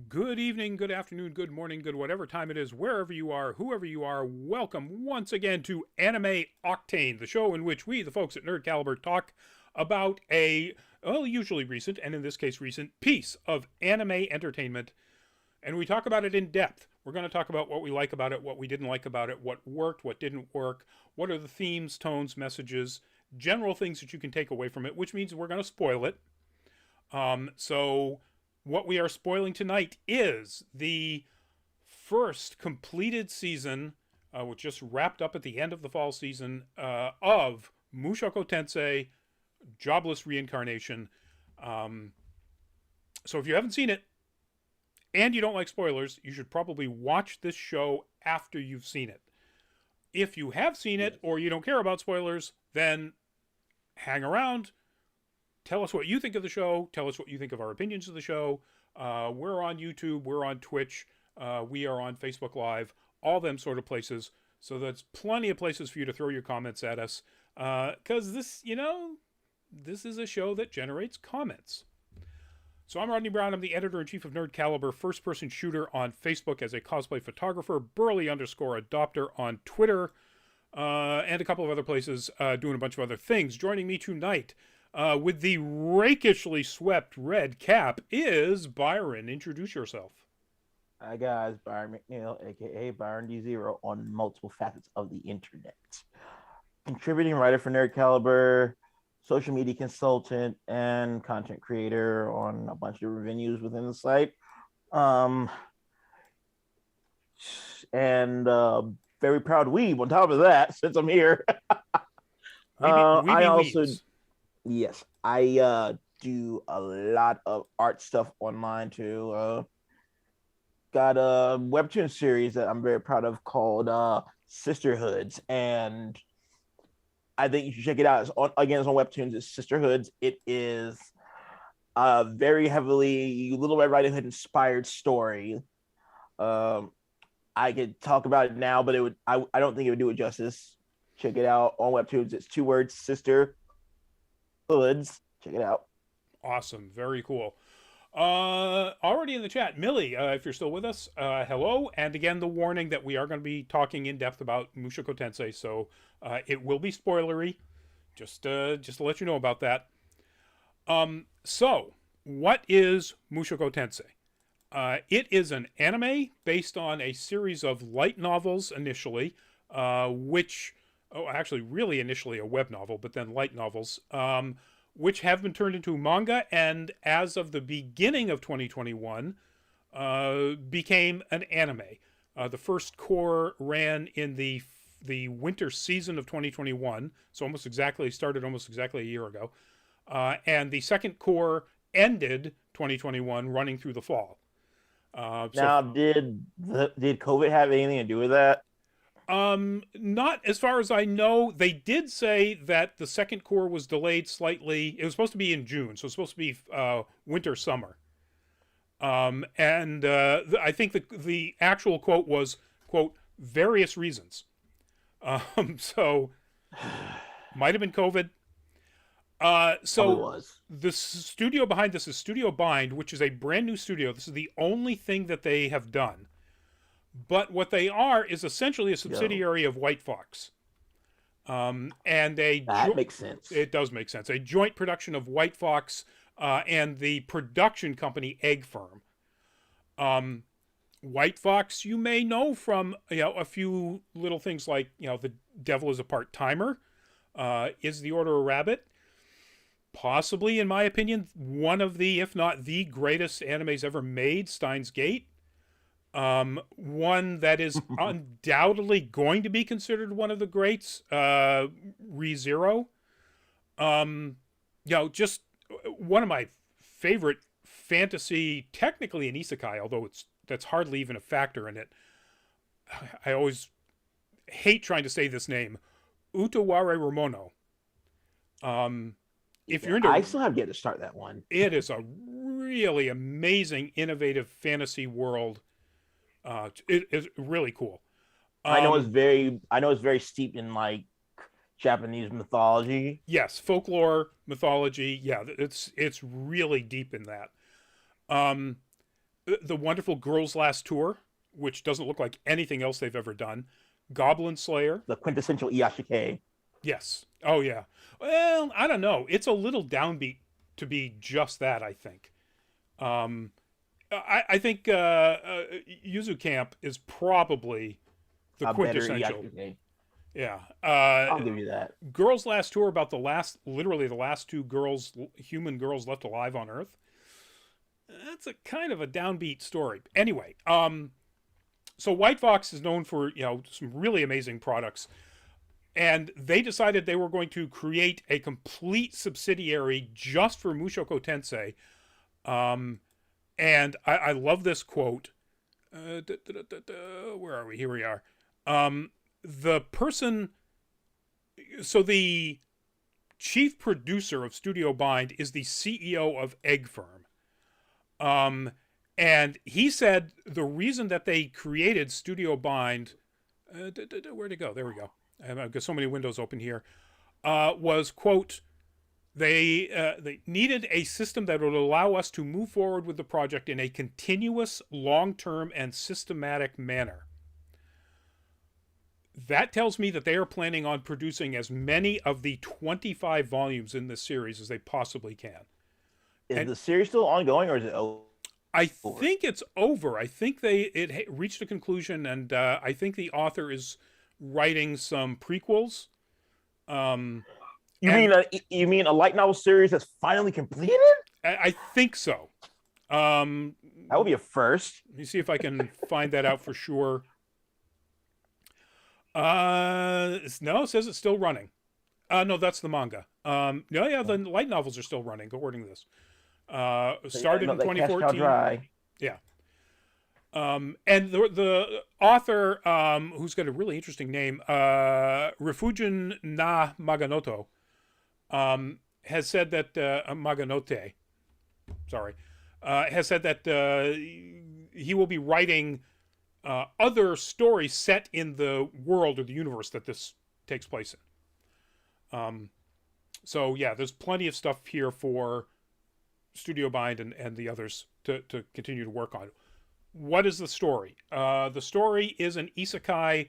Good evening, good afternoon, good morning, good whatever time it is, wherever you are, whoever you are, welcome once again to Anime Octane, the show in which we, the folks at Nerd Caliber, talk about usually recent, and in this case recent, piece of anime entertainment, and we talk about it in depth. We're going to talk about what we like about it, what we didn't like about it, what worked, what didn't work, what are the themes, tones, messages, general things that you can take away from it, which means we're going to spoil it. So what we are spoiling tonight is the first completed season, which just wrapped up at the end of the fall season, of Mushoku Tensei, Jobless Reincarnation. So if you haven't seen it and you don't like spoilers, you should probably watch this show after you've seen it. If you have seen it or you don't care about spoilers, then hang around. Tell us what you think of the show. Tell us what you think of our opinions of the show. We're on YouTube. We're on Twitch. We are on Facebook Live. All them sort of places. So there's plenty of places for you to throw your comments at us. Because this is a show that generates comments. So I'm Rodney Brown. I'm the editor-in-chief of Nerd Caliber, first-person shooter on Facebook as a cosplay photographer, burly_adopter on Twitter, and a couple of other places doing a bunch of other things. Joining me tonight with the rakishly swept red cap is Byron. Introduce yourself. Hi guys, Byron McNeil, aka Byron D0 on multiple facets of the internet. Contributing writer for Nerd Caliber, social media consultant, and content creator on a bunch of different venues within the site. And very proud weeb on top of that, since I'm here. I also Weebs. Yes, I do a lot of art stuff online too. Got a webtoon series that I'm very proud of called Sisterhoods, and I think you should check it out. It's on Webtoons. It's Sisterhoods. It is a very heavily Little Red Riding Hood inspired story. I could talk about it now, but I don't think it would do it justice. Check it out on Webtoons. It's 2 words, Sister Hoods. Check it out. Awesome. Very cool. Already in the chat, Millie, if you're still with us, hello. And again, the warning that we are going to be talking in depth about Mushoku Tensei, so it will be spoilery. Just to let you know about that. So, what is Mushoku Tensei? It is an anime based on a series of light novels initially, actually really initially a web novel, but then light novels, which have been turned into manga, and as of the beginning of 2021, became an anime. The first core ran in the winter season of 2021, so started almost exactly a year ago, and the second core ended 2021, running through the fall. Now, did COVID have anything to do with that? Not as far as I know. They did say that the second core was delayed slightly. It was supposed to be in June, so it's supposed to be winter summer. And I think the actual quote was, quote, various reasons. So might have been COVID. So was. the studio behind this is Studio Bind, which is a brand new studio. This is the only thing that they have done. But what they are is essentially a subsidiary of White Fox. And that makes sense. It does make sense. A joint production of White Fox and the production company Egg Firm. White Fox, you may know from a few little things like The Devil is a Part-Timer, Is the Order a Rabbit? Possibly, in my opinion, one of the, if not the greatest animes ever made, Steins Gate. One that is undoubtedly going to be considered one of the greats, ReZero. Just one of my favorite fantasy, technically an isekai, although that's hardly even a factor in it. I always hate trying to say this name, Utaware Ramono. If you're into, I still have yet to start that one. It is a really amazing, innovative fantasy world. It is really cool. I know it's very steeped in like Japanese mythology. Yes, folklore, mythology. Yeah, it's really deep in that. The Wonderful Girls Last Tour, which doesn't look like anything else they've ever done. Goblin Slayer. The quintessential Iyashike. Yes. Oh yeah. Well, I don't know. It's a little downbeat to be just that. I think. Um, I think Yuzu Camp is probably the A better quintessential. Iyashike. Yeah. I'll give you that. Girls Last Tour, about literally the last two human girls left alive on Earth. That's a kind of a downbeat story. Anyway, so White Fox is known for some really amazing products, and they decided they were going to create a complete subsidiary just for Mushoku Tensei. And I love this quote. Where are we? Here we are. The person, so the chief producer of Studio Bind is the CEO of Egg Firm. And he said the reason that they created Studio Bind, where'd it go? There we go. I've got so many windows open here. Was, quote, they needed a system that would allow us to move forward with the project in a continuous, long-term, and systematic manner. That tells me that they are planning on producing as many of the 25 volumes in this series as they possibly can. Is the series still ongoing, or is it over? I think it's over. I think it reached a conclusion, and I think the author is writing some prequels. You mean a light novel series that's finally completed? I think so. That would be a first. Let me see if I can find that out for sure. No, it says it's still running. No, that's the manga. No, yeah, the light novels are still running, according to this. Started in 2014. Yeah. And the author, who's got a really interesting name, Refujin na Maganoto, has said that Maganote, sorry, has said that he will be writing other stories set in the world or the universe that this takes place in. So yeah, there's plenty of stuff here for Studio Bind and the others to continue to work on. What is the story? The story is an isekai.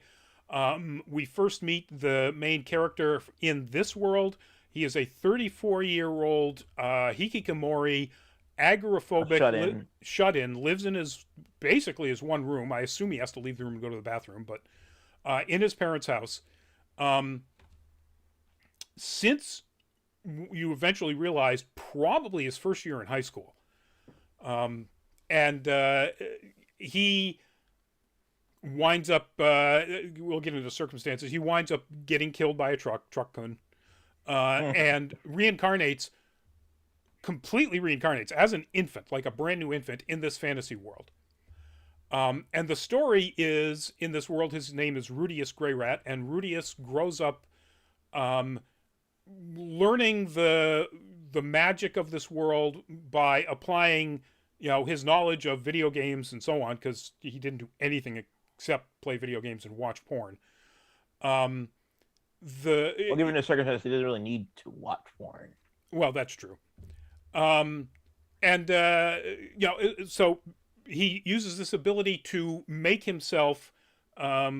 We first meet the main character in this world. He is a 34-year-old hikikomori, agoraphobic, shut in, lives in basically his one room. I assume he has to leave the room and go to the bathroom, but in his parents' house. Since you eventually realize probably his first year in high school. And he winds up, we'll get into the circumstances, he winds up getting killed by a truck-kun, and completely reincarnates as an infant, like a brand new infant in this fantasy world. And the story is, in this world, his name is Rudius Greyrat, and Rudius grows up learning the magic of this world by applying his knowledge of video games and so on, because he didn't do anything except play video games and watch porn. Given the circumstances, he doesn't really need to watch porn. Well, that's true. So he uses this ability to make himself a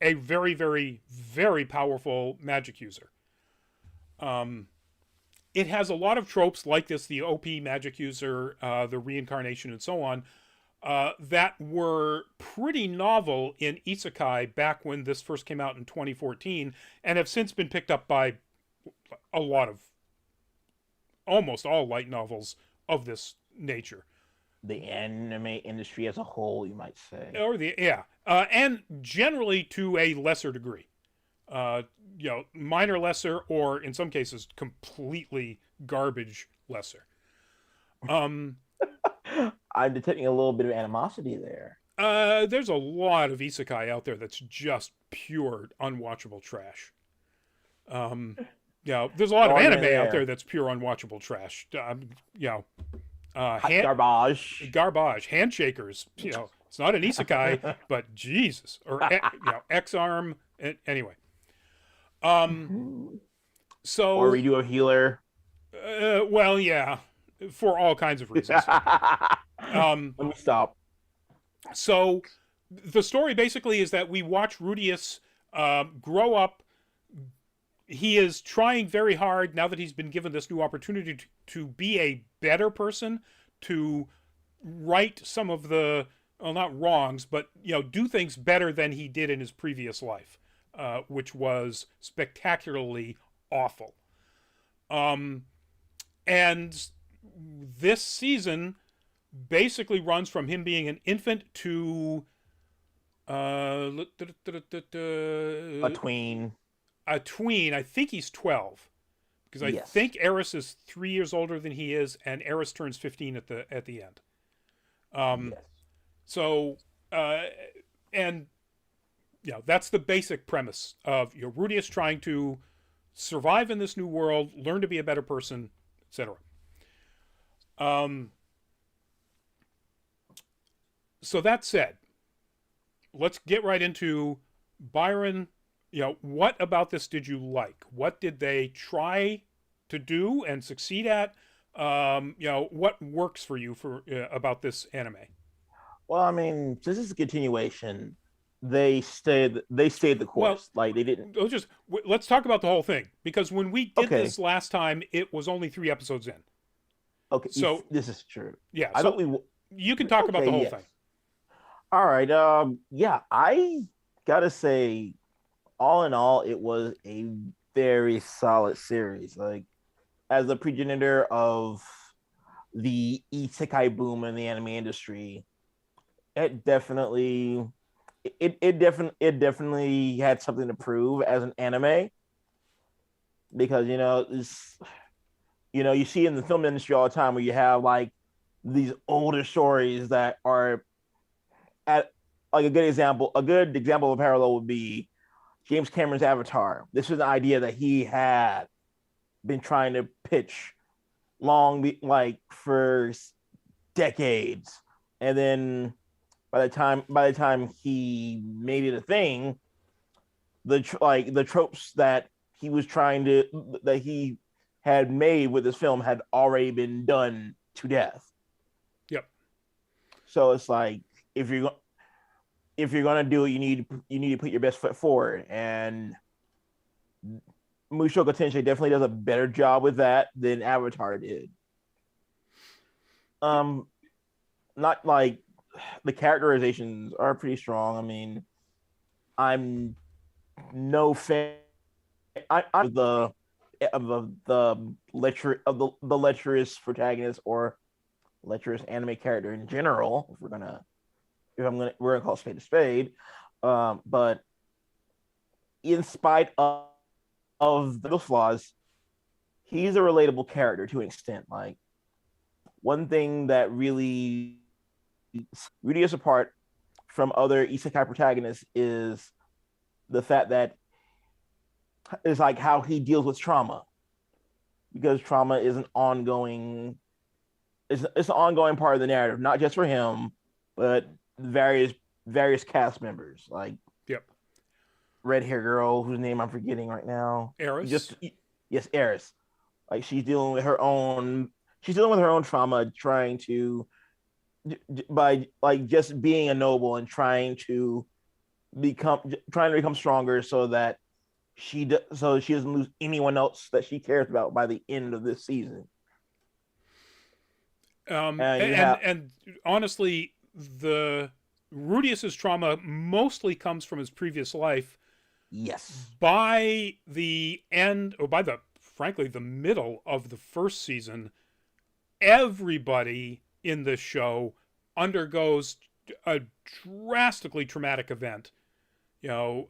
very, very, very powerful magic user. It has a lot of tropes like this, the OP magic user, the reincarnation, and so on, that were pretty novel in isekai back when this first came out in 2014, and have since been picked up by a lot of, almost all light novels of this nature. The anime industry as a whole, you might say. And generally to a lesser degree. Minor lesser, or in some cases completely garbage lesser. I'm detecting a little bit of animosity there. There's a lot of isekai out there that's just pure unwatchable trash. There's a lot of anime out there that's pure unwatchable trash. Garbage, handshakers. It's not an isekai, but Jesus, or X-Arm. Anyway. So. Or redo a healer. Well, yeah, for all kinds of reasons. Let me stop. So the story basically is that we watch Rudius grow up. He is trying very hard now that he's been given this new opportunity to be a better person, to right some of the, well, not wrongs, but do things better than he did in his previous life, which was spectacularly awful. Um, and this season basically runs from him being an infant to uh, A tween. a tween. I think he's 12 because I Yes. think Eris is 3 years older than he is, and Eris turns 15 at the end. Um, Yes. so uh, and that's the basic premise of Rudius trying to survive in this new world, learn to be a better person, etc. Um, so that said, let's get right into Byron. What about this did you like? What did they try to do and succeed at? What works for you for about this anime? Well, I mean, this is a continuation. They stayed the Well, course. Like they didn't. let's talk about the whole thing because when we did Okay. this last time, it was only 3 episodes in. Okay. So This is true. yeah, I thought so we. you can talk about Okay. the whole Yes. thing. All right. Yeah. I gotta say, all in all, it was a very solid series. Like as a progenitor of the isekai boom in the anime industry, it definitely it definitely had something to prove as an anime because you see in the film industry all the time where you have like these older stories that are at like a good example of parallel would be James Cameron's Avatar. This was an idea that he had been trying to pitch like for decades, and then by the time he made it a thing, the tropes that he had made with this film had already been done to death. Yep. So it's like if you're if you're gonna do it, you need to put your best foot forward, and Mushoku Tensei definitely does a better job with that than Avatar did. Um, Not like the characterizations are pretty strong. I mean, I'm no fan. I'm the lecherous protagonist or lecherous anime character in general. We're gonna call a spade a spade. But in spite of those flaws, he's a relatable character to an extent. Like one thing that really Rudy is apart from other isekai protagonists is the fact that is like how he deals with trauma, because trauma is it's an ongoing part of the narrative, not just for him, but various cast members, like Yep. red hair girl whose name I'm forgetting right now. Eris. Yes, Eris. Like she's dealing with her own trauma, by like just being a noble and trying to become stronger so that she doesn't lose anyone else that she cares about by the end of this season. And you have And honestly, the Rudius's trauma mostly comes from his previous life. yes, By the end, or by the frankly the middle of the first season, everybody in this show undergoes a drastically traumatic event. oh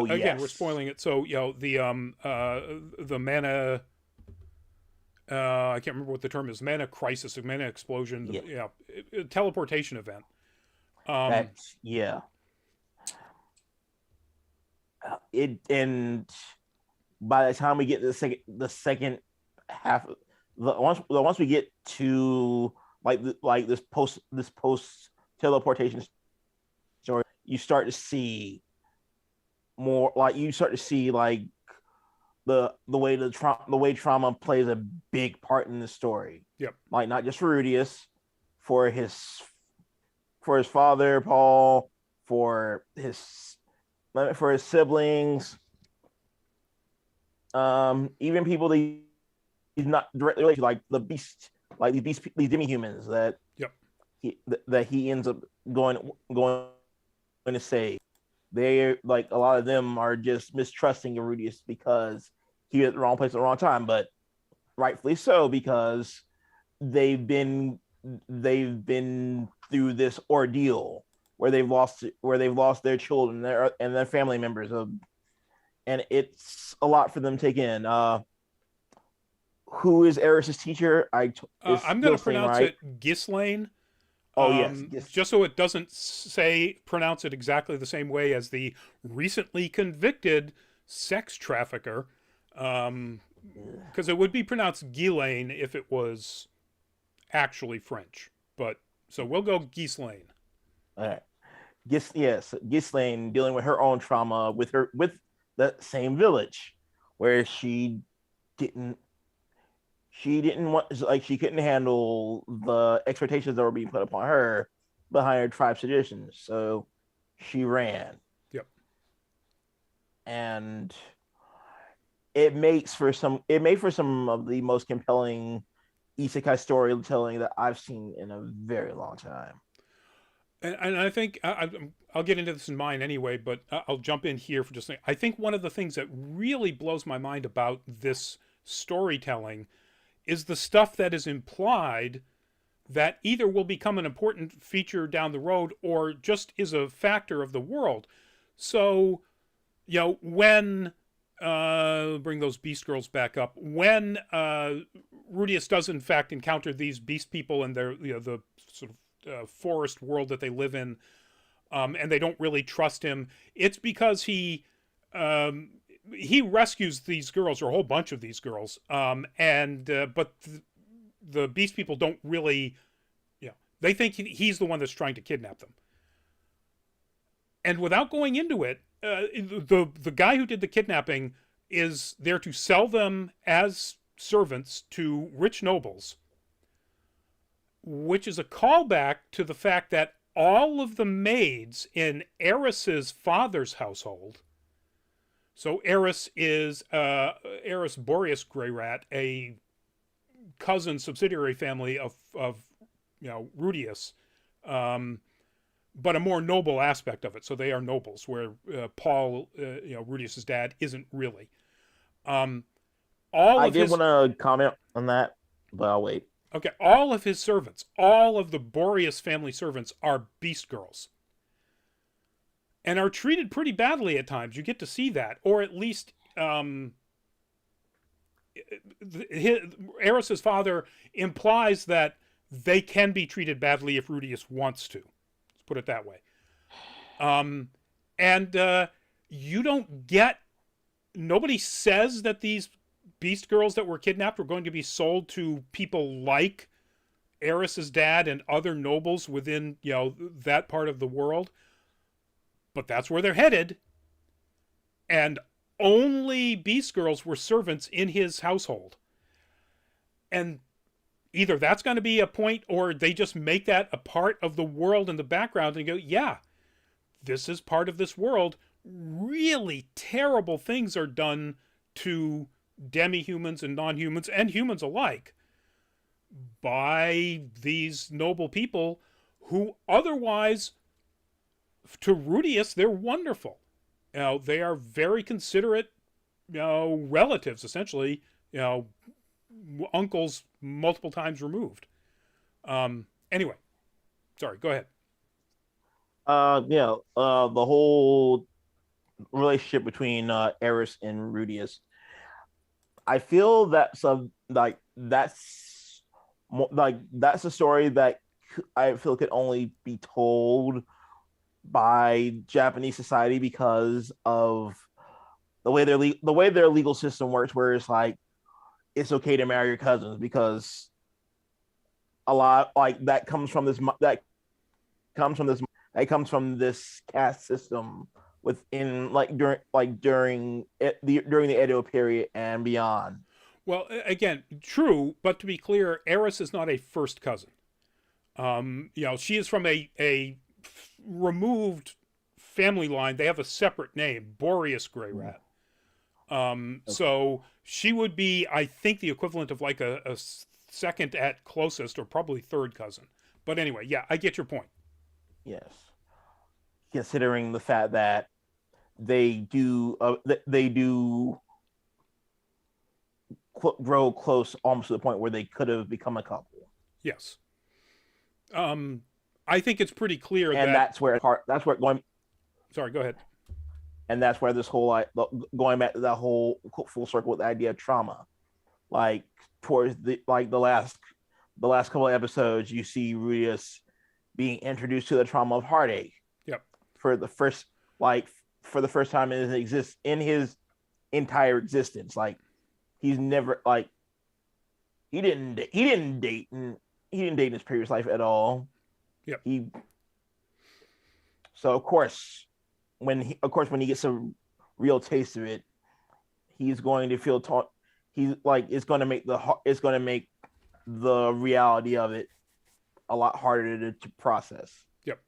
Again, we're yes, spoiling it. So the mana. I can't remember what the term is. Mana crisis, mana explosion. yeah, Teleportation event. Um, yeah. It and by the time we get to the second half, once we get to this post teleportation story, you start to see like the way trauma plays a big part in the story. yep. Like not just for Rudius, for his father, Paul, for his siblings, even people that he's not directly related to, like the beast, like these demi-humans Yep. that he ends up going to save. They, like, a lot of them are just mistrusting Rudius because he was at the wrong place at the wrong time, but rightfully so, because they've been they've been through this ordeal where they've lost their children, their family members, and it's a lot for them to take in. Who is Eris's teacher? Is I'm going to Gilsane, pronounce right? it Ghislaine, Oh yes, just so it doesn't pronounce it exactly the same way as the recently convicted sex trafficker, because it would be pronounced Ghislaine if it was actually French. But so we'll go Ghislaine. all right. Ghislaine dealing with her own trauma with the same village, where didn't she didn't want, like, she couldn't handle the expectations that were being put upon her behind her tribe's traditions, so she ran. Yep. And it made for some of the most compelling isekai storytelling that I've seen in a very long time. And I think I'll get into this in mine anyway, but I'll jump in here for just a second. I think one of the things that really blows my mind about this storytelling is the stuff that is implied that either will become an important feature down the road or just is a factor of the world. So, when bring those beast girls back up, when Rudius does in fact encounter these beast people and their the sort of forest world that they live in, and they don't really trust him, it's because he rescues these girls, or a whole bunch of these girls, and but the beast people don't really, they think he's the one that's trying to kidnap them. And without going into it, the guy who did the kidnapping is there to sell them as servants to rich nobles, which is a callback to the fact that all of the maids in Eris's father's household. So Eris is Eris Boreas Greyrat, a cousin subsidiary family of Rudius, but a more noble aspect of it. So they are nobles, where Paul, Rudius's dad, isn't really. I did want to comment on that, but I'll wait. Okay, all of his servants, all of the Boreas family servants, are beast girls. And are treated pretty badly at times. You get to see that. Or at least Eris's father implies that they can be treated badly if Rudius wants to. Let's put it that way. And you don't get... Nobody says that these beast girls that were kidnapped were going to be sold to people like Eris's dad and other nobles within, that part of the world. But that's where they're headed. And only beast girls were servants in his household. And either that's going to be a point, or they just make that a part of the world in the background and go, yeah, this is part of this world. Really terrible things are done to demi-humans and non-humans and humans alike by these noble people who otherwise, to Rudius, they're wonderful. They are very considerate, relatives, essentially, uncles multiple times removed. Anyway, sorry, go ahead. The whole relationship between Eris and Rudius, I feel that's that's a story that I feel could only be told by Japanese society because of the way their legal system works, where it's like it's okay to marry your cousins, because a lot, like, that comes from this caste system within, during the Edo period and beyond. Well, again, true, but to be clear, Eris is not a first cousin. She is from a removed family line. They have a separate name, Boreas Gray Rat. Okay. So she would be, I think, the equivalent of like a second at closest, or probably third cousin. But anyway, yeah, I get your point. Yes. Considering the fact that they do grow close almost to the point where they could have become a couple. Yes. I think it's pretty clear And that. that's where going Sorry, go ahead. and that's where this whole like going back to that whole full circle with the idea of trauma, like towards the last couple of episodes, you see Rudius being introduced to the trauma of heartache Yep. for the first like for the first time in his entire existence. Like he's never like he didn't date in his previous life at all. Yep. He so when he gets a real taste of it, he's going to feel taught. He's like it's going to make the reality of it a lot harder to process. Yep.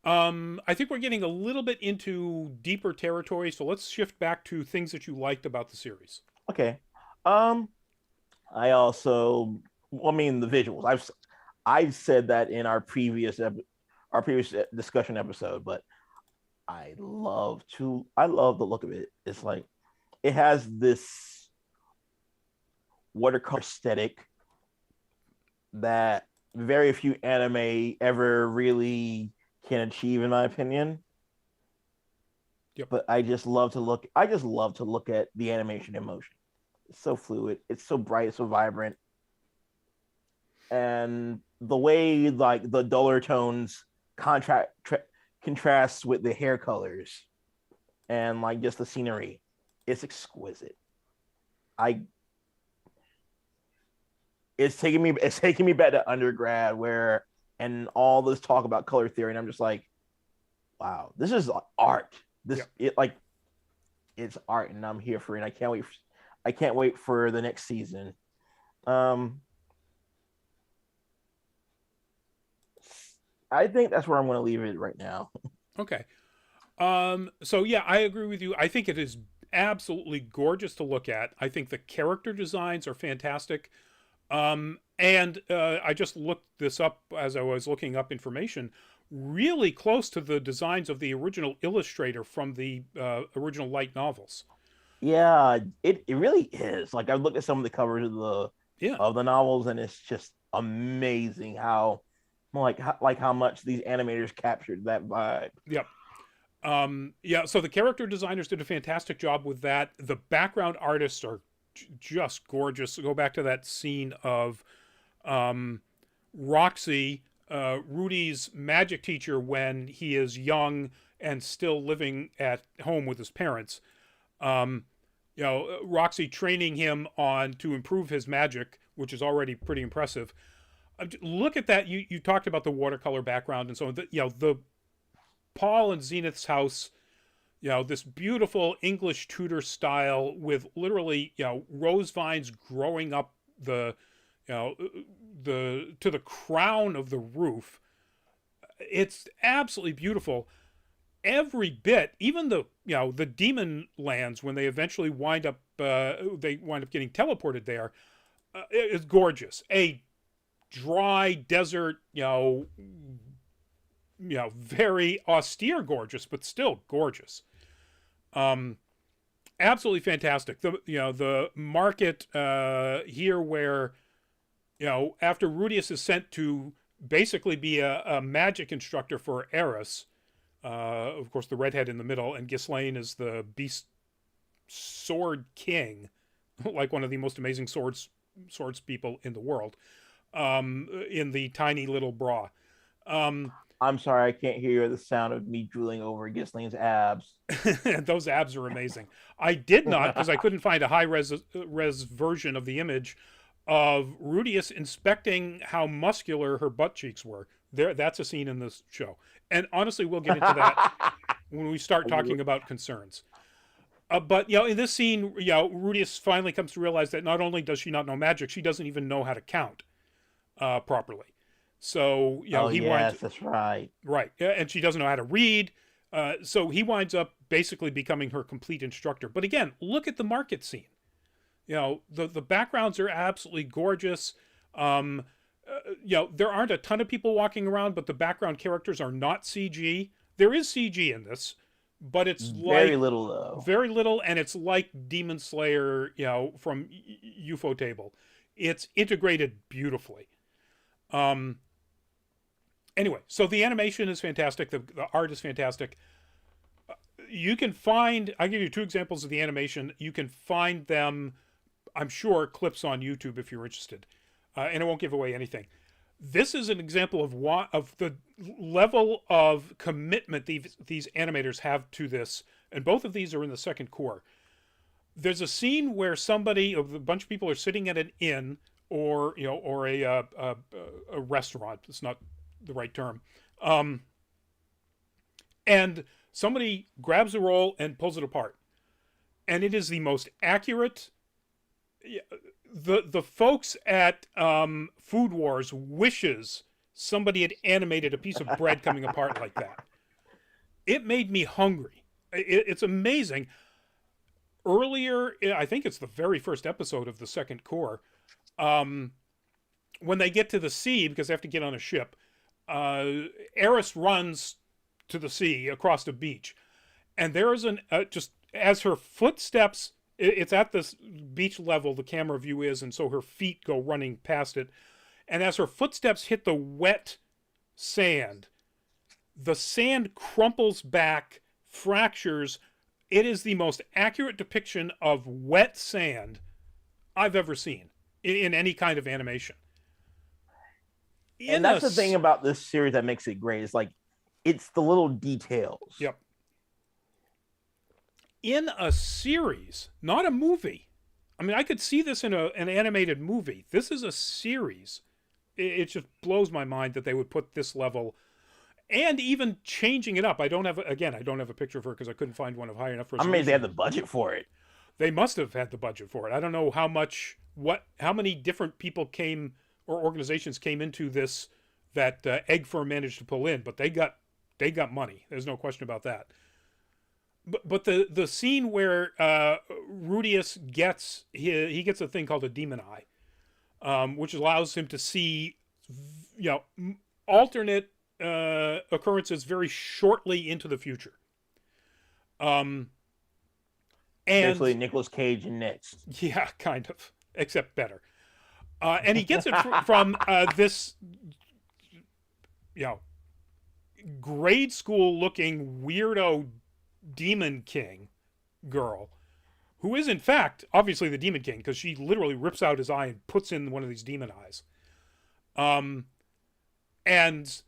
I think we're getting a little bit into deeper territory, so let's shift back to things that you liked about the series. Okay. Um, I also, I mean, the visuals. I've said that in our previous discussion episode, but I love the look of it. It's like it has this watercolor aesthetic that very few anime ever really can achieve, in my opinion. Yep. But I just love to look. I just love to look at the animation in motion. It's so fluid. It's so bright. It's so vibrant, and the way like the duller tones contrasts with the hair colors and like just the scenery, it's exquisite. I it's taking me back to undergrad where and all this talk about color theory, and I'm just like, wow, this is art. Yep. It's art, and I'm here for it. I can't wait for the next season. Um, I think that's where I'm going to leave it right now. Okay. So yeah, I agree with you. I think it is absolutely gorgeous to look at. I think the character designs are fantastic. And I just looked this up as I was looking up information. Really close to the designs of the original illustrator from the original light novels. Yeah, it really is. Like I've looked at some of the covers Yeah. of the novels, and it's just amazing like how much these animators captured that vibe. Yep. Yeah. So the character designers did a fantastic job with that. The background artists are just gorgeous. Go back to that scene of Roxy, Rudy's magic teacher, when he is young and still living at home with his parents. Roxy training him on to improve his magic, which is already pretty impressive. Look at that. You talked about the watercolor background and so on. The Paul and Zenith's house, this beautiful English Tudor style with literally, rose vines growing up to the crown of the roof. It's absolutely beautiful. Every bit, even the demon lands when they eventually wind up getting teleported there, is gorgeous. A dry desert, very austere gorgeous, but still gorgeous. Absolutely fantastic. The market here where after Rudius is sent to basically be a magic instructor for Eris, of course the redhead in the middle, and Ghislaine is the beast sword king, like one of the most amazing swords people in the world, in the tiny little bra. I'm sorry, I can't hear the sound of me drooling over Gisling's abs. Those abs are amazing. I did not, because I couldn't find a high res version of the image of Rudius inspecting how muscular her butt cheeks were. That's a scene in this show. And honestly, we'll get into that when we start talking about concerns. But in this scene, Rudius finally comes to realize that not only does she not know magic, she doesn't even know how to count properly. So, Oh he winds yes, that's right. right, and she doesn't know how to read. So he winds up basically becoming her complete instructor. But again, look at the market scene. The backgrounds are absolutely gorgeous. Um, there aren't a ton of people walking around, but the background characters are not CG. There is CG in this, but it's Very like little though. very little, and it's like Demon Slayer, from UFO Table. It's integrated beautifully. Um, anyway, so the animation is fantastic. The art is fantastic. You can find, I'll give you two examples of the animation. You can find them, I'm sure, clips on YouTube if you're interested. And it won't give away anything. This is an example of the level of commitment these animators have to this, and both of these are in the second core. There's a scene where a bunch of people are sitting at an inn or a restaurant. It's not the right term. And somebody grabs a roll and pulls it apart, and it is the most accurate. The folks at Food Wars wishes somebody had animated a piece of bread coming apart like that. It made me hungry. It's amazing. Earlier, I think it's the very first episode of the second core, when they get to the sea, because they have to get on a ship, Eris runs to the sea across the beach, and there is just as her footsteps, it's at this beach level, the camera view is, and so her feet go running past it, and as her footsteps hit the wet sand, the sand crumples back, fractures. It is the most accurate depiction of wet sand I've ever seen in any kind of animation. And that's the thing about this series that makes it great. It's like, it's the little details. Yep. In a series, not a movie. I mean, I could see this in an animated movie. This is a series. It just blows my mind that they would put this level, and even changing it up. I don't have a picture of her because I couldn't find one of high enough resolution. I mean, they had the budget for it. They must have had the budget for it. I don't know how many different people came or organizations came into this that Egg Firm managed to pull in, but they got money. There's no question about that. But the scene where Rudius gets a thing called a demon eye, which allows him to see, alternate occurrences very shortly into the future. And basically Nicolas Cage and next. Yeah, kind of, except better. And he gets it from this, grade school looking weirdo demon king girl, who is in fact obviously the demon king because she literally rips out his eye and puts in one of these demon eyes. And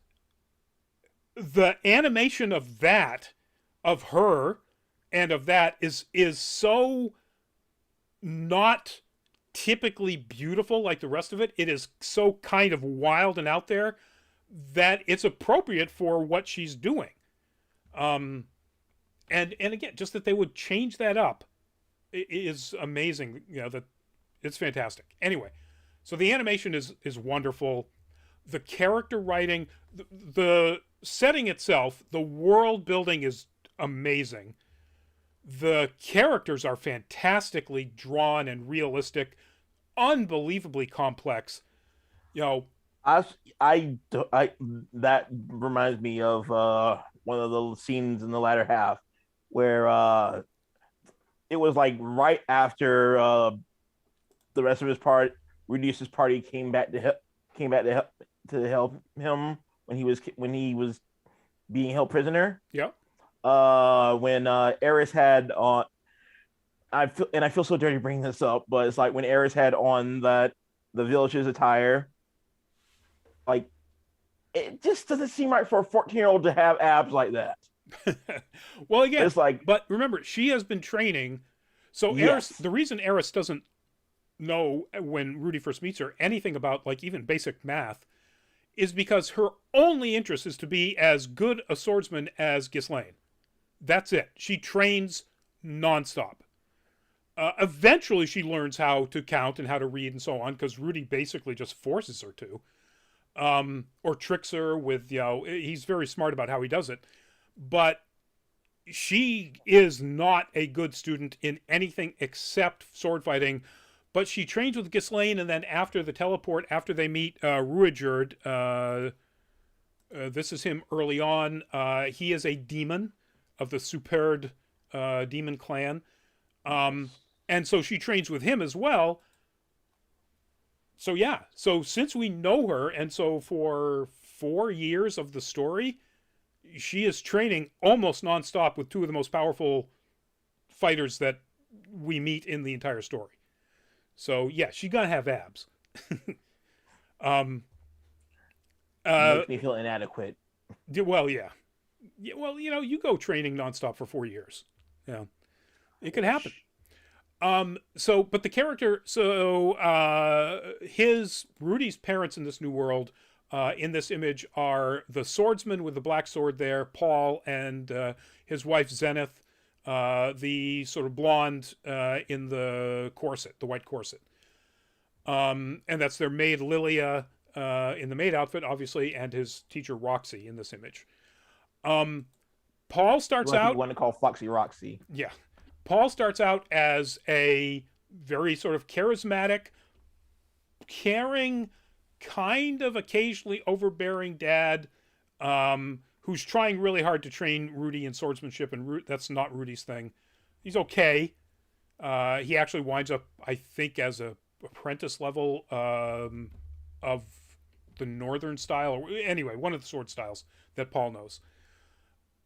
the animation of her and of that is so not typically beautiful like the rest of it. It is so kind of wild and out there that it's appropriate for what she's doing. And again, just that they would change that up is amazing. That it's fantastic. Anyway, so the animation is wonderful. The character writing, the setting itself, the world building is amazing. The characters are fantastically drawn and realistic, unbelievably complex. I that reminds me of one of the scenes in the latter half where it was like right after the rest of his part, Rudius's party came back to help him when he was being held prisoner. Yeah. When Eris had on, I feel so dirty bringing this up, but it's like when Eris had on the village's attire, like it just doesn't seem right for a 14-year-old to have abs like that. Well, again, it's like, but remember, she has been training. So yes. Eris, the reason Eris doesn't know when Rudy first meets her anything about like even basic math is because her only interest is to be as good a swordsman as Ghislaine. That's it. She trains nonstop. Eventually, she learns how to count and how to read and so on because Rudy basically just forces her to. or tricks her with, he's very smart about how he does it. But she is not a good student in anything except sword fighting. But she trains with Ghislaine, and then after the teleport, after they meet Ruijerd, this is him early on. He is a demon of the Superd demon clan. And so she trains with him as well. So yeah, so since we know her, and so for 4 years of the story, she is training almost nonstop with two of the most powerful fighters that we meet in the entire story. So yeah, she's gonna have abs. um, Makes me feel inadequate. well, yeah. Well, you go training nonstop for 4 years. Yeah, it could happen. So, but the character, Rudy's parents in this new world, in this image are the swordsman with the black sword there, Paul, and his wife Zenith, the sort of blonde in the corset, the white corset. And that's their maid Lilia in the maid outfit, obviously, and his teacher Roxy in this image. Paul starts What out. you want to call Foxy Roxy. Yeah. Paul starts out as a very sort of charismatic, caring, kind of occasionally overbearing dad who's trying really hard to train Rudy in swordsmanship, and that's not Rudy's thing. He's okay. He actually winds up, I think, as a apprentice level of the northern style, or anyway, one of the sword styles that Paul knows.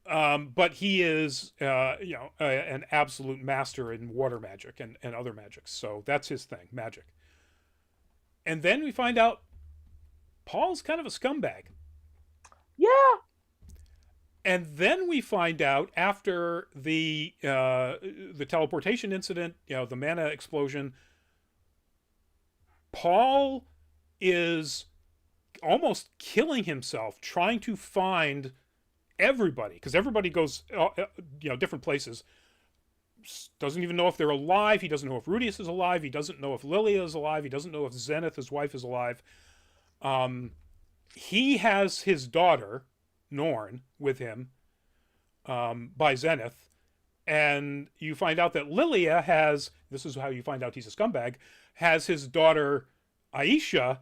But he is, an absolute master in water magic and other magics. So that's his thing, magic. And then we find out Paul's kind of a scumbag. Yeah. And then we find out after the teleportation incident, the mana explosion, Paul is almost killing himself trying to find everybody, because everybody goes different places. Doesn't even know if they're alive. He doesn't know if Rudius is alive. He doesn't know if Lilia is alive. He doesn't know if Zenith, his wife, is alive. He has his daughter Norn with him by Zenith, and you find out that Lilia has, this is how you find out he's a scumbag, has his daughter Aisha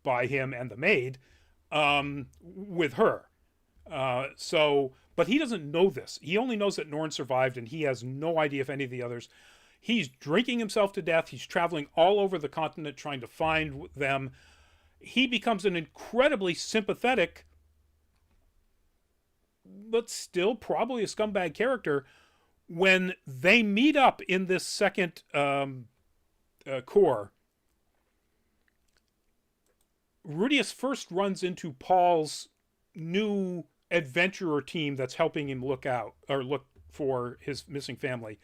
by him and the maid with her. But he doesn't know this. He only knows that Norn survived, and he has no idea if any of the others. He's drinking himself to death. He's traveling all over the continent trying to find them. He becomes an incredibly sympathetic, but still probably a scumbag character when they meet up in this second core. Rudius first runs into Paul's new adventurer team that's helping him look for his missing family,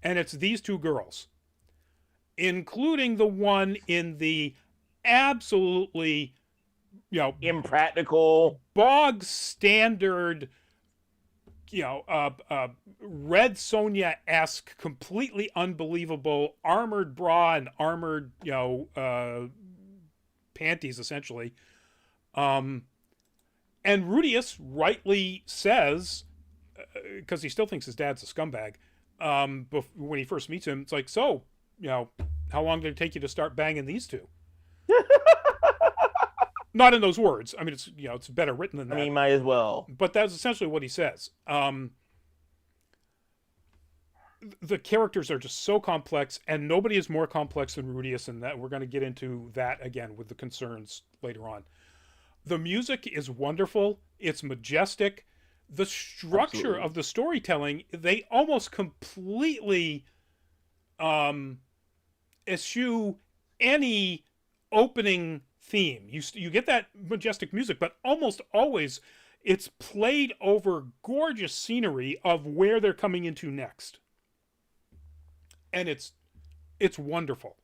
and it's these two girls, including the one in the absolutely impractical, bog standard, Red Sonja-esque, completely unbelievable armored bra and armored panties, essentially. And Rudius rightly says, because he still thinks his dad's a scumbag, when he first meets him, it's like, so, how long did it take you to start banging these two? Not in those words. I mean, it's better written than that. I mean, might as well. But that's essentially what he says. The characters are just so complex, and nobody is more complex than Rudius, and that we're going to get into that again with the concerns later on. The music is wonderful. It's majestic. The structure of the storytelling, they almost completely eschew any opening theme. You get that majestic music, but almost always it's played over gorgeous scenery of where they're coming into next. And it's wonderful.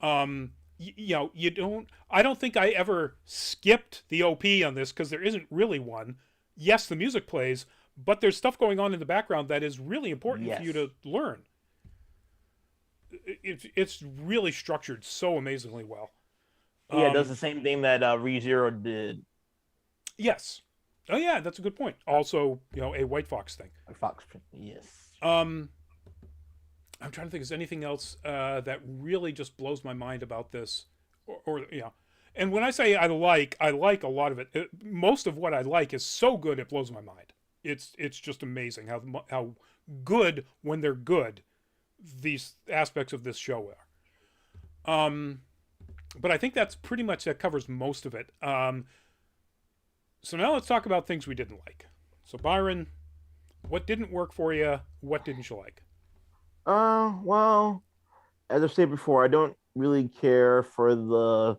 I don't think I ever skipped the OP on this because there isn't really one. Yes, the music plays, but there's stuff going on in the background that is really important for you to learn. It's really structured so amazingly well. Yeah, it does Um, the same thing that ReZero did. yes. Oh yeah, that's a good point. Also, a White Fox thing. Fox. Yes. Um, I'm trying to think. Is anything else that really just blows my mind about this, or yeah? And when I say I like a lot of it. Most of what I like is so good it blows my mind. It's just amazing how good when they're good these aspects of this show are. But I think that's pretty much that covers most of it. So now let's talk about things we didn't like. So Byron, what didn't work for you? What didn't you like? Well, as I've said before, I don't really care for the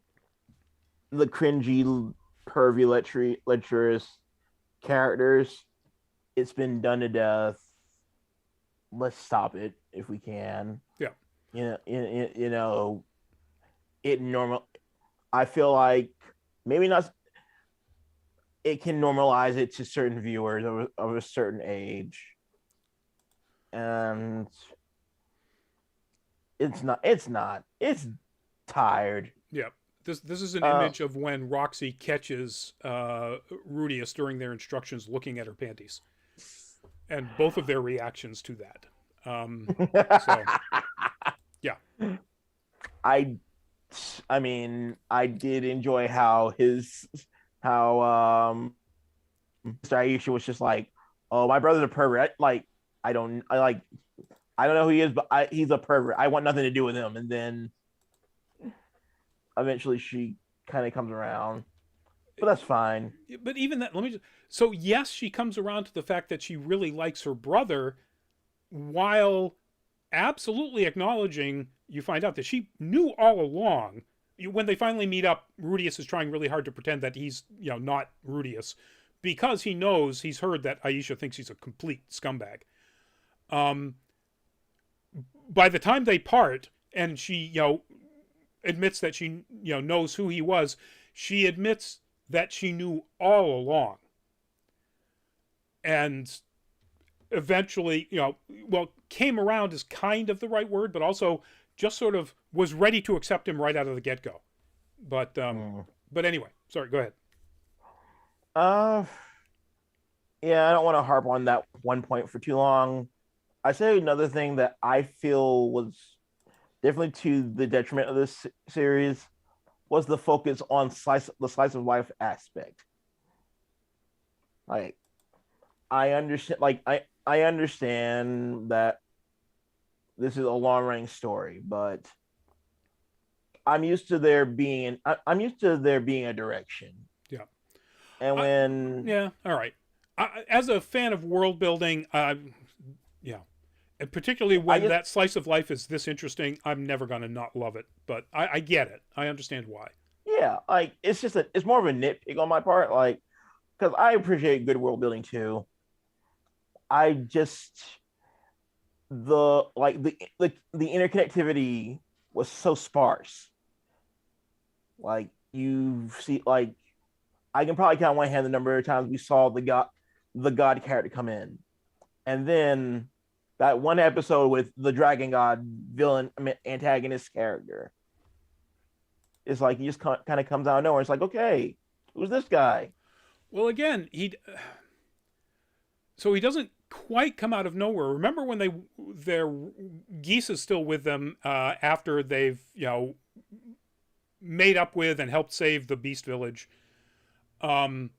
cringy, pervy, lecherous characters. It's been done to death. Let's stop it if we can. Yeah. It normal. I feel like maybe not. It can normalize it to certain viewers of a certain age, and it's not. It's not. It's tired. Yeah. This is an Uh, image of when Roxy catches Rudius during their instructions looking at her panties, and both of their reactions to that. So yeah, I I mean, I did enjoy how Mr. Aisha was just like, "Oh, my brother's a pervert." I don't know who he is, but he's a pervert. I want nothing to do with him. And then eventually she kind of comes around, but that's fine. but even that, let me just. So yes, she comes around to the fact that she really likes her brother, while absolutely acknowledging you find out that she knew all along. When they finally meet up, Rudius is trying really hard to pretend that he's not Rudius, because he knows he's heard that Aisha thinks he's a complete scumbag. Um, by the time they part, and she admits that she knows who he was, she admits that she knew all along, and eventually, well, came around is kind of the right word, but also just sort of was ready to accept him right out of the get go. But Mm. but anyway, sorry, go ahead. Uh, yeah, I don't want to harp on that one point for too long. I say another thing that I feel was definitely to the detriment of this series was the focus on the slice of life aspect. Like I understand that this is a long running story, but I'm used to there being a direction. Yeah, And when yeah, all right. As a fan of world building, yeah, and particularly I when just that slice of life is this interesting, I'm never gonna not love it. But I get it. I understand why. yeah, like it's more of a nitpick on my part, like because I appreciate good world building too. I just the interconnectivity was so sparse. Like you see, like I can probably count on one hand the number of times we saw the god character come in, and then that one episode with the dragon god villain, I mean, antagonist character. It's like he just kind of comes out of nowhere. It's like, okay, who's this guy? Well, again, he doesn't quite come out of nowhere. Remember when their geese is still with them after they've made up with and helped save the Beast Village. Um,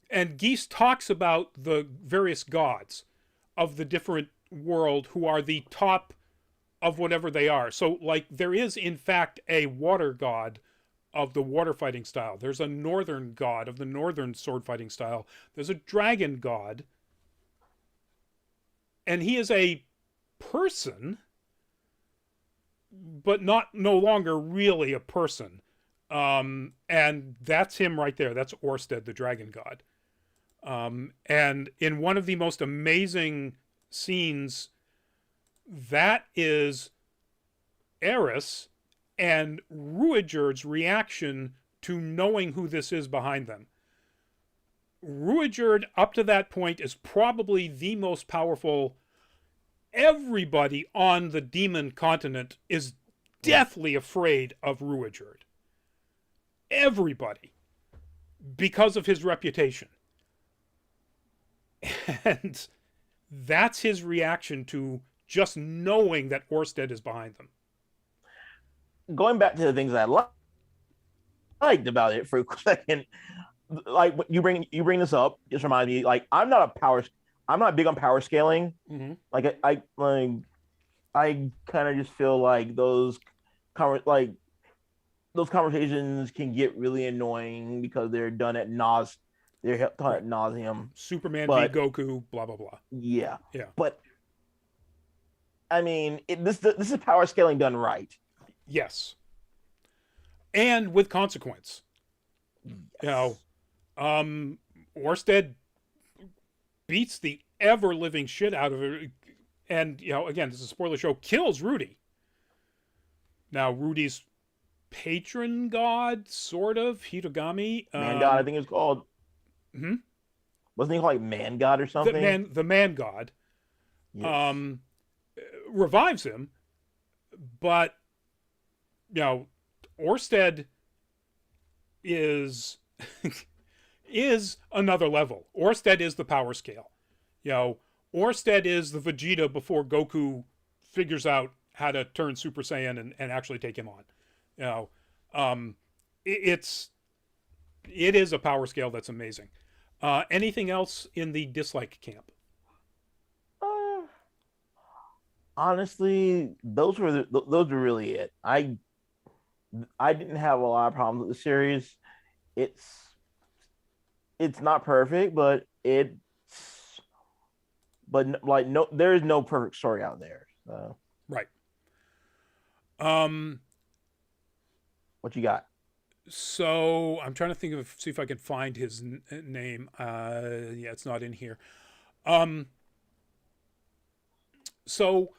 and Geese talks about the various gods of the different world who are the top of whatever they are. So, like, there is in fact a water god of the water fighting style. There's a northern god of the northern sword fighting style. There's a dragon god, and he is a person, but no longer really a person. And that's him right there. That's Orsted, the dragon god. And in one of the most amazing scenes, that is Eris and Ruijerd's reaction to knowing who this is behind them. Ruijerd, up to that point, is probably the most powerful. Everybody on the demon continent is deathly afraid of Ruijerd. Everybody, because of his reputation. And that's his reaction to just knowing that Orsted is behind them. Going back to the things I liked about it for a second, like you bring this up, just remind me, like I'm not big on power scaling. Mm-hmm. Like I kind of just feel like those conversations can get really annoying because they're done at Right. nauseum. Superman v But Goku, blah blah blah. yeah, Yeah. but I mean, this is power scaling done right. Yes. And with consequence. Yes. You know, Orsted beats the ever living shit out of it. And, you know, again, this is a spoiler show, kills Rudy. Now, Rudy's patron god, sort of, Hitogami. Man God, I think it's called. Hmm? Wasn't he called like Man God or something? The man god. Yes. Revives him, but, you know, Orsted is is another level. Orsted is the power scale. You know, Orsted is the Vegeta before Goku figures out how to turn Super Saiyan and actually take him on. You know, it is a power scale that's amazing. Anything else in the dislike camp? Uh, Honestly, those were really it. I didn't have a lot of problems with the series. It's it's not perfect, but like no, there is no perfect story out there. So Right. Um. what you got? So I'm trying to think of see if I can find his name. Yeah, it's not in here. Um. So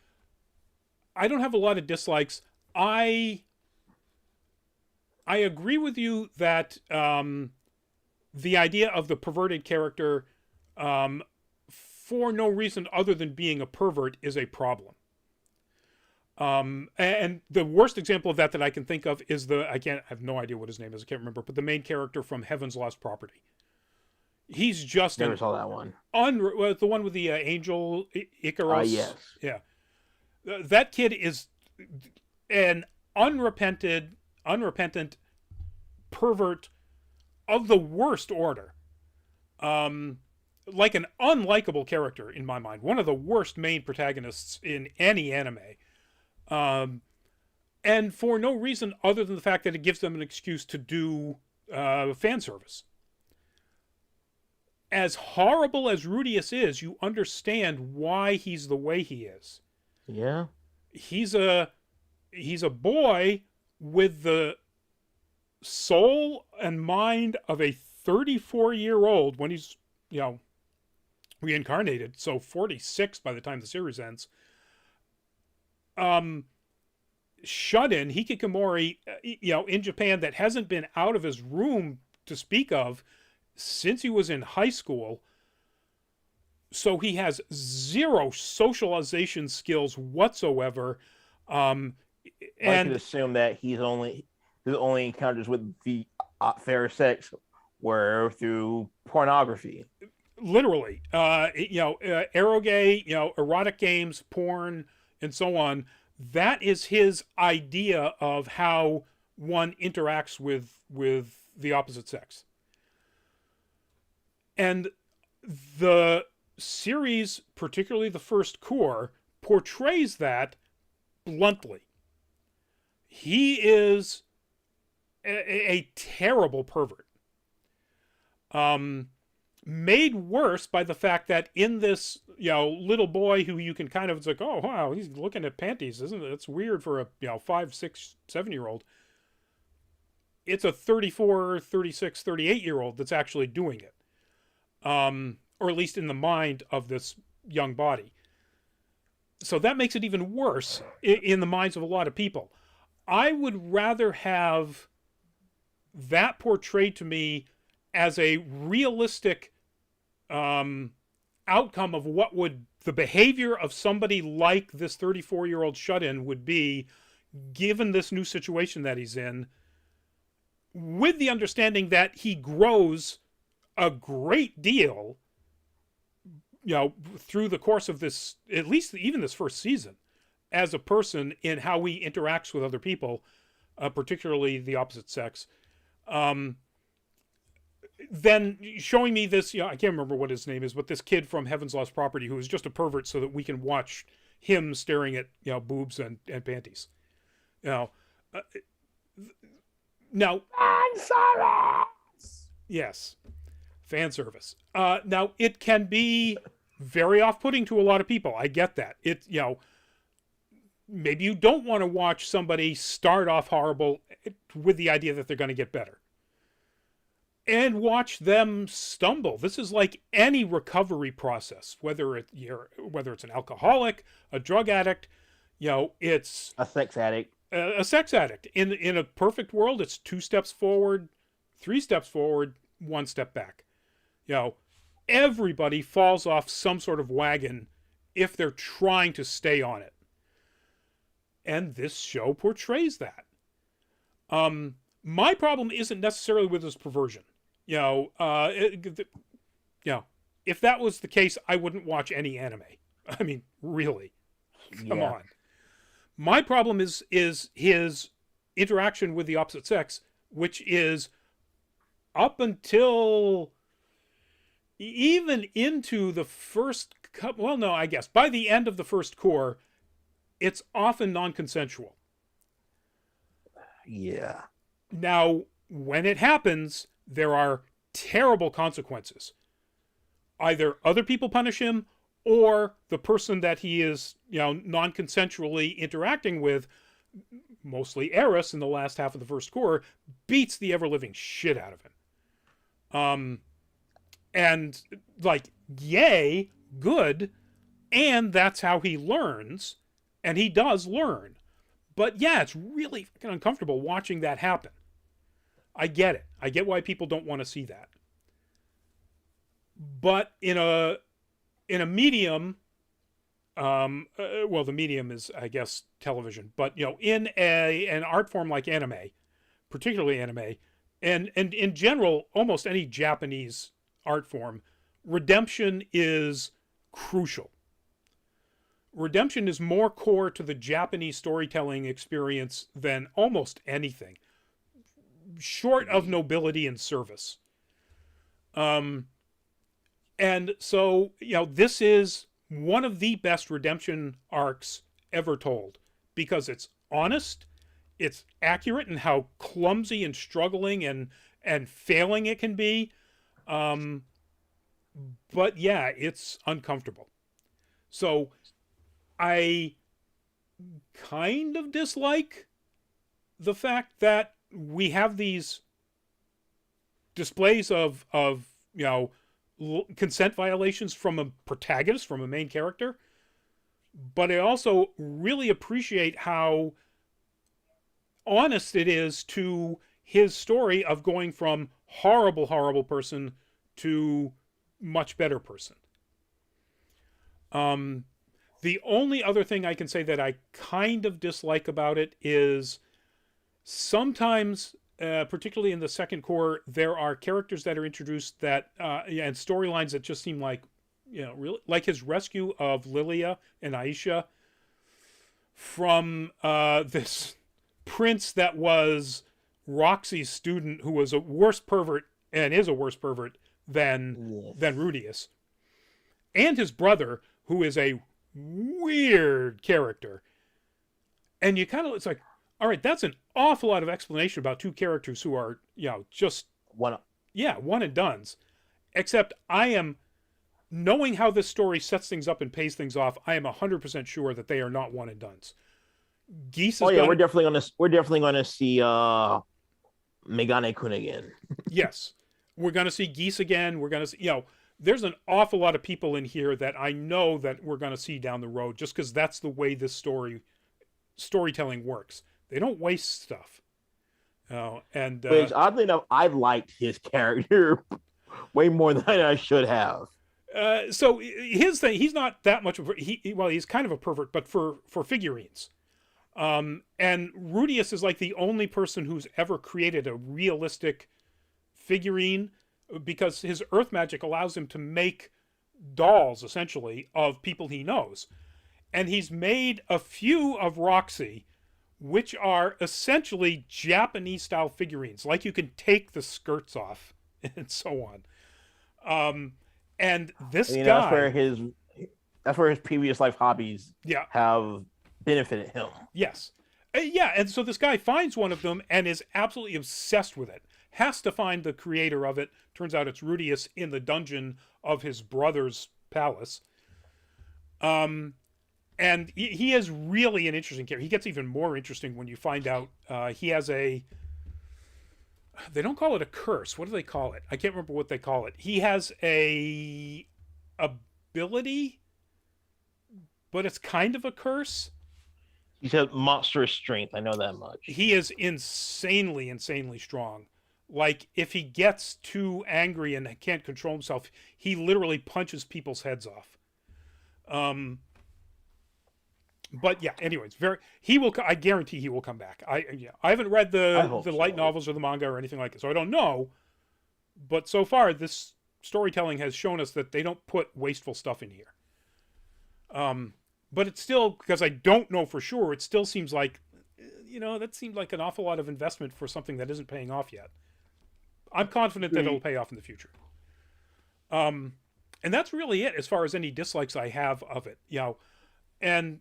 I don't have a lot of dislikes. I agree with you that the idea of the perverted character, for no reason other than being a pervert, is a problem. And the worst example of that I can think of is I have no idea what his name is. I can't remember, but the main character from Heaven's Lost Property. He's just Never saw that one. the one with the angel Icaros. Yes. Yeah, that kid is an unrepentant pervert of the worst order. Like an unlikable character in my mind. One of the worst main protagonists in any anime. And for no reason other than the fact that it gives them an excuse to do fan service. As horrible as Rudius is, you understand why he's the way he is. Yeah. He's a boy with the soul and mind of a 34-year-old when he's, you know, reincarnated, so 46 by the time the series ends. Shut in Hikikomori, you know, in Japan, that hasn't been out of his room to speak of since he was in high school. So he has zero socialization skills whatsoever. And I could assume that his only encounters with the fair sex were through pornography. Literally, you know, eroge, you know, erotic games, porn, and so on. That is his idea of how one interacts with the opposite sex. And the series, particularly the first core, portrays that bluntly. He is a terrible pervert. Made worse by the fact that in this, you know, little boy who you can kind of, it's like, oh wow, he's looking at panties, isn't it? It's weird for a, you know, 5, 6, 7-year-old. It's a 34, 36, 38-year-old that's actually doing it. Or at least in the mind of this young body. So that makes it even worse in the minds of a lot of people. I would rather have that portrayed to me as a realistic outcome of what would the behavior of somebody like this 34-year-old shut-in would be given this new situation that he's in, with the understanding that he grows a great deal, through the course of this, at least even this first season, as a person in how he interacts with other people, particularly the opposite sex. Then showing me this, I can't remember what his name is, but this kid from Heaven's Lost Property who is just a pervert so that we can watch him staring at, boobs and panties. Uh, now, fan service. Yes, fan service. Now, it can be very off-putting to a lot of people. I get that. Maybe you don't want to watch somebody start off horrible with the idea that they're going to get better. And watch them stumble. This is like any recovery process, whether it's an alcoholic, a drug addict, it's a sex addict. A sex addict. In a perfect world, it's 2 steps forward, 3 steps forward, 1 step back. Everybody falls off some sort of wagon if they're trying to stay on it. And this show portrays that. My problem isn't necessarily with his perversion. If that was the case, I wouldn't watch any anime. I mean, really, come on. My problem is his interaction with the opposite sex, which is up until even into the first couple. Well, no, I guess by the end of the first core, it's often non-consensual. Yeah. Now, when it happens, there are terrible consequences. Either other people punish him, or the person that he is, non-consensually interacting with, mostly Eris in the last half of the first core, beats the ever-living shit out of him. And like, yay, good, and that's how he learns, and he does learn. But yeah, it's really fucking uncomfortable watching that happen. I get it. I get why people don't want to see that. But in a medium, the medium is, I guess, television. But in an art form like anime, particularly anime, and in general, almost any Japanese art form, redemption is crucial. Redemption is more core to the Japanese storytelling experience than almost anything, short of nobility and service. And so, this is one of the best redemption arcs ever told, because it's honest, it's accurate in how clumsy and struggling and failing it can be. But yeah, it's uncomfortable. So I kind of dislike the fact that we have these displays of consent violations from a protagonist, from a main character. But I also really appreciate how honest it is to his story of going from horrible, horrible person to much better person. The only other thing I can say that I kind of dislike about it is sometimes, particularly in the second core, there are characters that are introduced that, and storylines that just seem like, really, like his rescue of Lilia and Aisha from this prince that was Roxy's student, who was a worse pervert and is a worse pervert than Rudius, and his brother, who is a weird character. And you kind of, it's like, all right, that's an awful lot of explanation about two characters who are, just one and dones. Except I am, knowing how this story sets things up and pays things off, I am 100% sure that they are not one and dones. Geese is we're definitely gonna see Megane-kun again. Yes. We're gonna see Geese again. We're gonna see, there's an awful lot of people in here that I know that we're gonna see down the road, just because that's the way this storytelling works. They don't waste stuff. Which, oddly enough, I liked his character way more than I should have. So his thing, he's not that much of he's kind of a pervert, but for figurines. And Rudius is like the only person who's ever created a realistic figurine because his earth magic allows him to make dolls essentially of people he knows. And he's made a few of Roxy, which are essentially Japanese style figurines. Like you can take the skirts off and so on. And this You know, guy, that's where his previous life hobbies yeah, have benefited him. yes. Yeah, and so this guy finds one of them and is absolutely obsessed with it. Has to find the creator of it. Turns out it's Rudius in the dungeon of his brother's palace. And he is really an interesting character. He gets even more interesting when you find out he has a. They don't call it a curse. What do they call it? I can't remember what they call it. He has a ability, but it's kind of a curse. He said monstrous strength. I know that much. He is insanely, insanely strong. Like, if he gets too angry and can't control himself, he literally punches people's heads off. But yeah, anyways, he will. I guarantee he will come back. I haven't read the light novels or the manga or anything like that, so I don't know. But so far, this storytelling has shown us that they don't put wasteful stuff in here. But it's still, because I don't know for sure, it still seems like, that seemed like an awful lot of investment for something that isn't paying off yet. I'm confident that it'll pay off in the future. And that's really it as far as any dislikes I have of it. And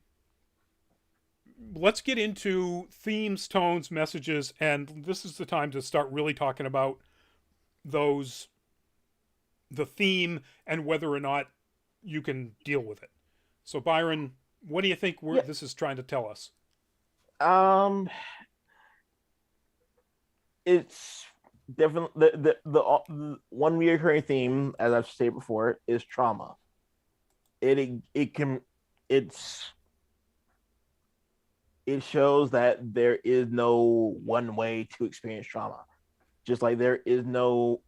let's get into themes, tones, messages, and this is the time to start really talking about the theme and whether or not you can deal with it. So Byron, what do you think this is trying to tell us? It's definitely the one recurring theme, as I've stated before, is trauma. It shows that there is no one way to experience trauma. Just like there is no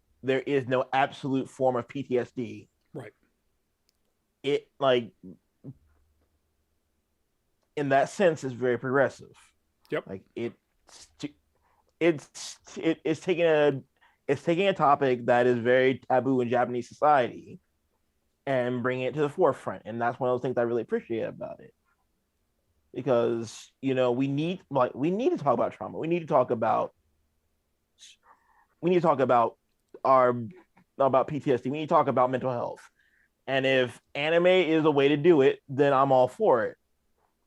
absolute form of PTSD. Right. It, like, in that sense, is very progressive. Yep. Like it's taking a topic that is very taboo in Japanese society and bringing it to the forefront, and that's one of those things I really appreciate about it. Because we need to talk about trauma. We need to talk about about PTSD. We need to talk about mental health. And if anime is a way to do it, then I'm all for it,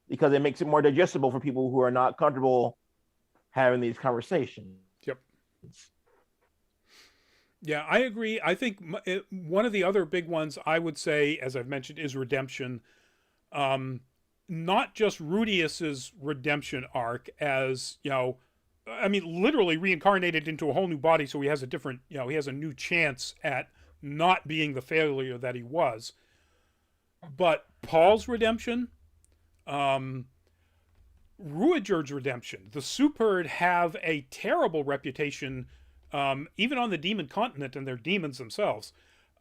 because it makes it more digestible for people who are not comfortable having these conversations. Yep. Yeah, I agree. I think one of the other big ones I would say, as I've mentioned, is redemption. Not just Rudius's redemption arc, as literally reincarnated into a whole new body, so he has he has a new chance at not being the failure that he was. But Paul's redemption, Ruijerd's redemption. The Superd have a terrible reputation, even on the demon continent, and they're demons themselves,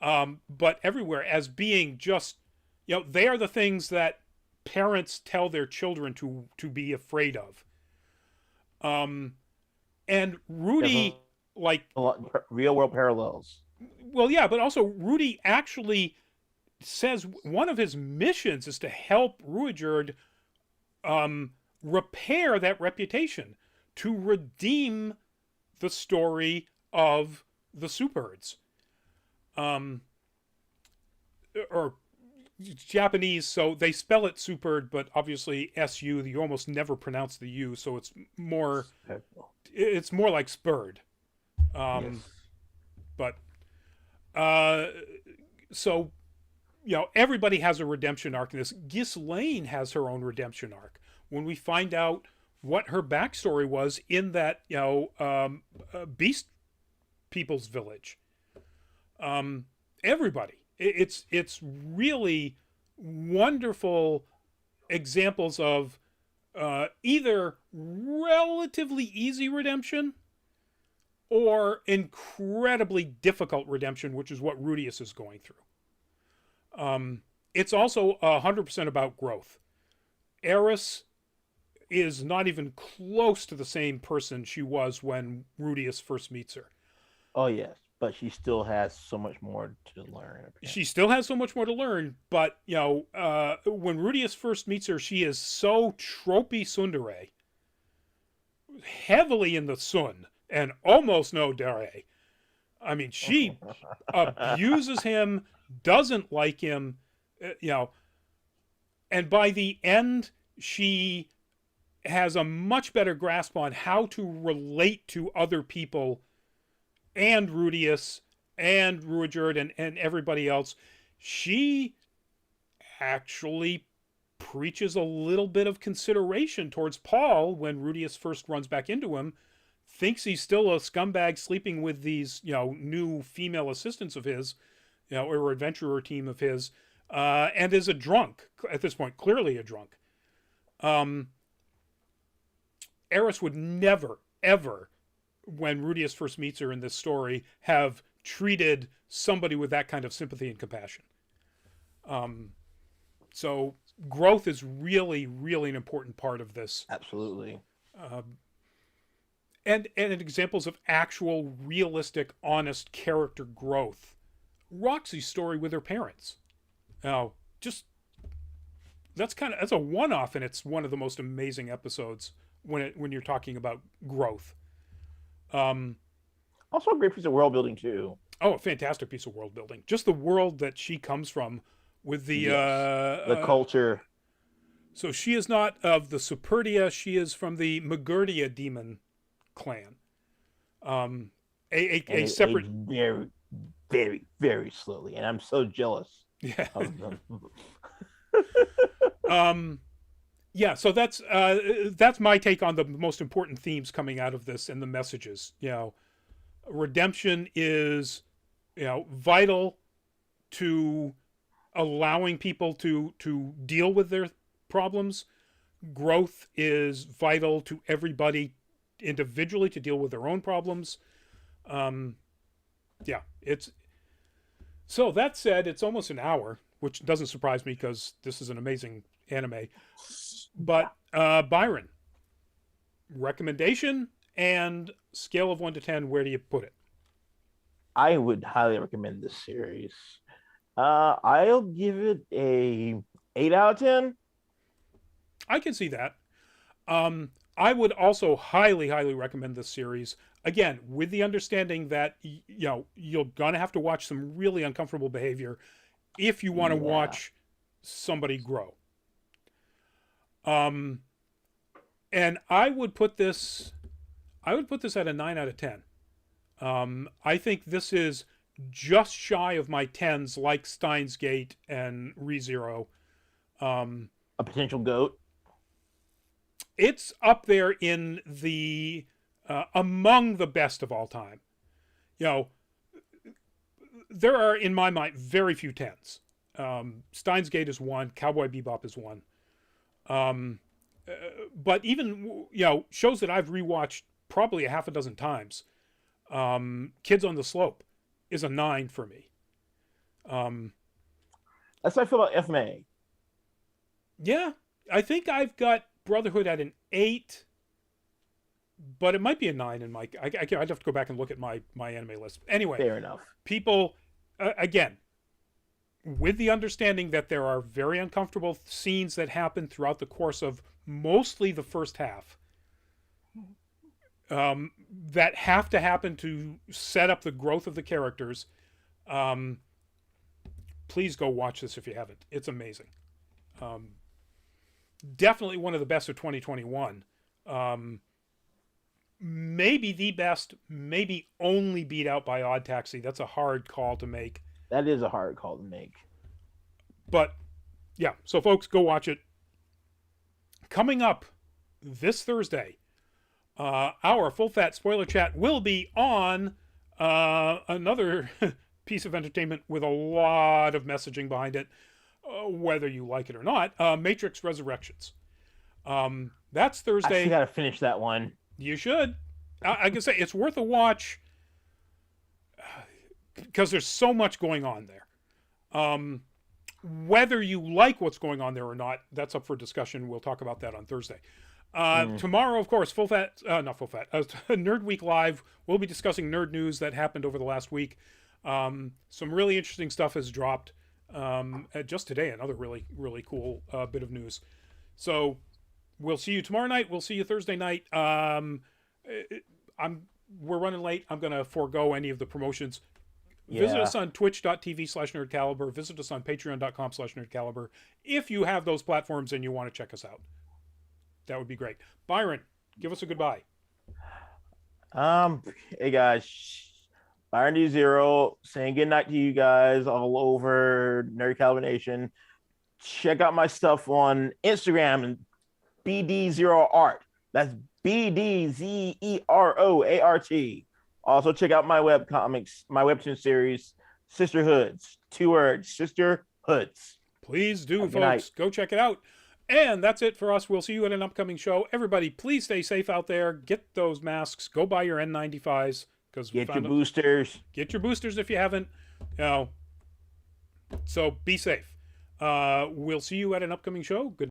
but everywhere, as being just, they are the things that parents tell their children to be afraid of. And Rudy, like, real world parallels. Well, yeah, but also Rudy actually says one of his missions is to help Ruijerd repair that reputation, to redeem the story of the Superds. Or Japanese, so they spell it Superd, but obviously SU, you almost never pronounce the U, so it's more like Spurred. Yes. But so everybody has a redemption arc in this. Ghislaine has her own redemption arc. When we find out what her backstory was in that beast people's village, everybody, it's really wonderful examples of either relatively easy redemption or incredibly difficult redemption, which is what Rudius is going through. It's also 100% about growth. Eris is not even close to the same person she was when Rudius first meets her. Oh yes, but she still has so much more to learn. Apparently. She still has so much more to learn, but when Rudius first meets her, she is so tropey tsundere, heavily in the sun, and almost no dare. I mean, she abuses him, doesn't like him, and by the end, she has a much better grasp on how to relate to other people and Rudius and Ruijerd and everybody else. She actually preaches a little bit of consideration towards Paul when Rudius first runs back into him, thinks he's still a scumbag sleeping with these, new female assistants of his, or adventurer team of his, and is a drunk at this point, clearly a drunk. Eris would never, ever, when Rudius first meets her in this story, have treated somebody with that kind of sympathy and compassion. So growth is really, really an important part of this. Absolutely. And examples of actual, realistic, honest character growth. Roxy's story with her parents. Now, that's a one-off, and it's one of the most amazing episodes when you're talking about growth. Also a great piece of world building too. Oh, a fantastic piece of world building. Just the world that she comes from with the the culture. So she is not of the Superdia, she is from the Magurdia demon clan. A separate very, very, very slowly, and I'm so jealous of them. Yeah, so that's my take on the most important themes coming out of this and the messages. Redemption is, vital to allowing people to deal with their problems. Growth is vital to everybody individually to deal with their own problems. It's so that said, it's almost an hour, which doesn't surprise me because this is an amazing anime. But Byron, recommendation and scale of 1 to 10, where do you put it? I would highly recommend this series. I'll give it a 8 out of 10. I can see that. I would also highly, highly recommend this series. Again, with the understanding that you're gonna have to watch some really uncomfortable behavior if you want to watch somebody grow. And I would put this at a 9 out of 10. I think this is just shy of my 10s, like Steins Gate and ReZero. A potential GOAT. It's up there in the among the best of all time. There are, in my mind, very few 10s. Steins Gate is one. Cowboy Bebop is one. But even shows that I've rewatched probably a half a dozen times. Kids on the Slope is a 9 for me. That's how I feel about FMA. Yeah, I think I've got Brotherhood at an 8, but it might be a 9 in my. I'd have to go back and look at my anime list. Anyway, fair enough. People, again, with the understanding that there are very uncomfortable scenes that happen throughout the course of mostly the first half, that have to happen to set up the growth of the characters. Please go watch this if you haven't. It's amazing. Definitely one of the best of 2021. Maybe the best, maybe only beat out by Odd Taxi. That's a hard call to make. That is a hard call to make. But yeah, so folks, go watch it. Coming up this Thursday, our full fat spoiler chat will be on another piece of entertainment with a lot of messaging behind it, whether you like it or not. Matrix Resurrections. That's Thursday. I gotta finish that one. You should. I can say it's worth a watch because there's so much going on there. Whether you like what's going on there or not, that's up for discussion. We'll talk about that on Thursday. Tomorrow, of course, not full fat, Nerd Week Live. We'll be discussing nerd news that happened over the last week. Some really interesting stuff has dropped. Just today, another really, really cool bit of news. So we'll see you tomorrow night. We'll see you Thursday night. We're running late. I'm going to forego any of the promotions. Visit us on twitch.tv/nerdcaliber. Visit us on patreon.com/nerdcaliber. If you have those platforms and you want to check us out, that would be great. Byron, give us a goodbye. Hey guys, Byron D0 saying good night to you guys all over Nerd Caliber Nation. Check out my stuff on Instagram and BD0Art. That's BDZEROART. Also, check out my webcomics, my webtoon series, Sisterhoods. 2 words, Sisterhoods. Please do, folks. Go check it out. And that's it for us. We'll see you at an upcoming show. Everybody, please stay safe out there. Get those masks. Go buy your N95s. Get your boosters. Get your boosters if you haven't. So be safe. We'll see you at an upcoming show. Good